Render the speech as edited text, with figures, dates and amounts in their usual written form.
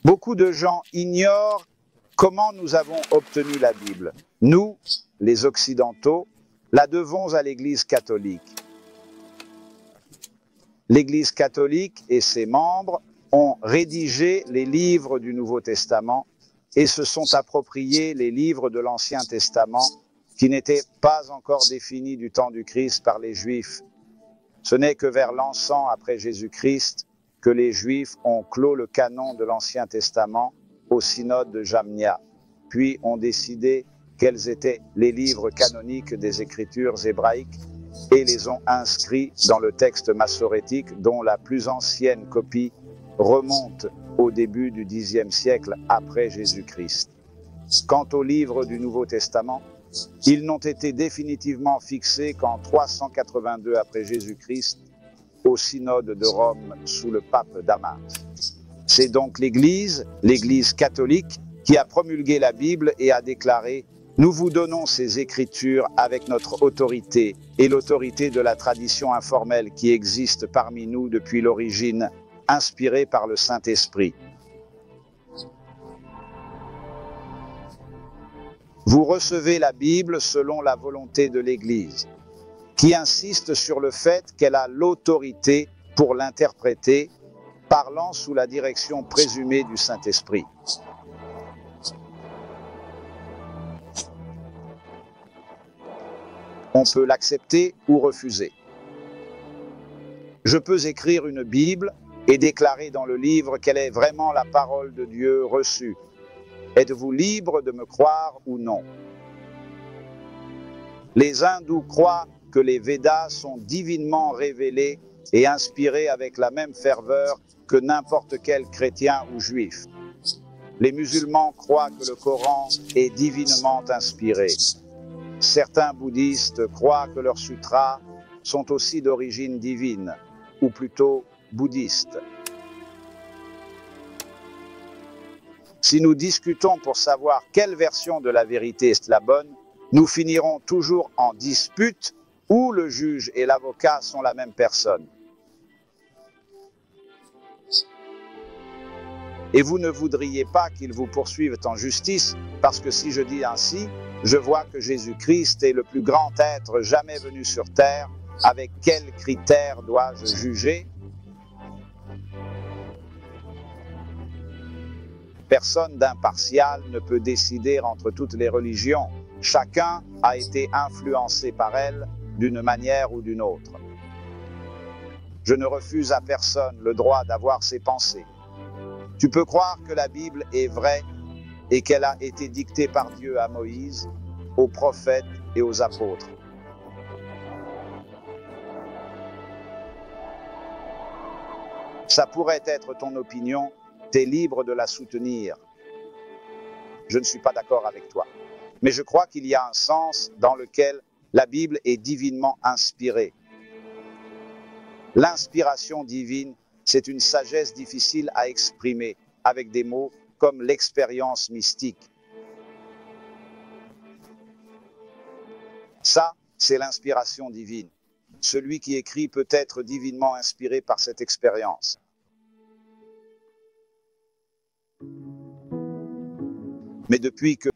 Beaucoup de gens ignorent comment nous avons obtenu la Bible. Nous, les Occidentaux, la devons à l'Église catholique. L'Église catholique et ses membres ont rédigé les livres du Nouveau Testament et se sont appropriés les livres de l'Ancien Testament qui n'étaient pas encore définis du temps du Christ par les Juifs. Ce n'est que vers l'an 100 après Jésus-Christ que les Juifs ont clos le canon de l'Ancien Testament au synode de Jamnia, puis ont décidé quels étaient les livres canoniques des Écritures hébraïques et les ont inscrits dans le texte massorétique dont la plus ancienne copie remonte au début du Xe siècle après Jésus-Christ. Quant aux livres du Nouveau Testament, ils n'ont été définitivement fixés qu'en 382 après Jésus-Christ au synode de Rome sous le pape Damas. C'est donc l'Église catholique, qui a promulgué la Bible et a déclaré « Nous vous donnons ces Écritures avec notre autorité et l'autorité de la tradition informelle qui existe parmi nous depuis l'origine, inspirée par le Saint-Esprit. » Vous recevez la Bible selon la volonté de l'Église, qui insiste sur le fait qu'elle a l'autorité pour l'interpréter, parlant sous la direction présumée du Saint-Esprit. On peut l'accepter ou refuser. Je peux écrire une Bible et déclarer dans le livre qu'elle est vraiment la parole de Dieu reçue. Êtes-vous libre de me croire ou non? Les hindous croient que les Védas sont divinement révélés et inspirés avec la même ferveur que n'importe quel chrétien ou juif. Les musulmans croient que le Coran est divinement inspiré. Certains bouddhistes croient que leurs sutras sont aussi d'origine divine, ou plutôt bouddhiste. Si nous discutons pour savoir quelle version de la vérité est la bonne, nous finirons toujours en dispute où le juge et l'avocat sont la même personne. Et vous ne voudriez pas qu'ils vous poursuivent en justice, parce que si je dis ainsi, je vois que Jésus-Christ est le plus grand être jamais venu sur terre. Avec quels critères dois-je juger? Personne d'impartial ne peut décider entre toutes les religions. Chacun a été influencé par elles d'une manière ou d'une autre. Je ne refuse à personne le droit d'avoir ses pensées. Tu peux croire que la Bible est vraie et qu'elle a été dictée par Dieu à Moïse, aux prophètes et aux apôtres. Ça pourrait être ton opinion, tu es libre de la soutenir. Je ne suis pas d'accord avec toi. Mais je crois qu'il y a un sens dans lequel la Bible est divinement inspirée. L'inspiration divine, c'est une sagesse difficile à exprimer avec des mots comme l'expérience mystique. Ça, c'est l'inspiration divine. Celui qui écrit peut être divinement inspiré par cette expérience. Mais depuis que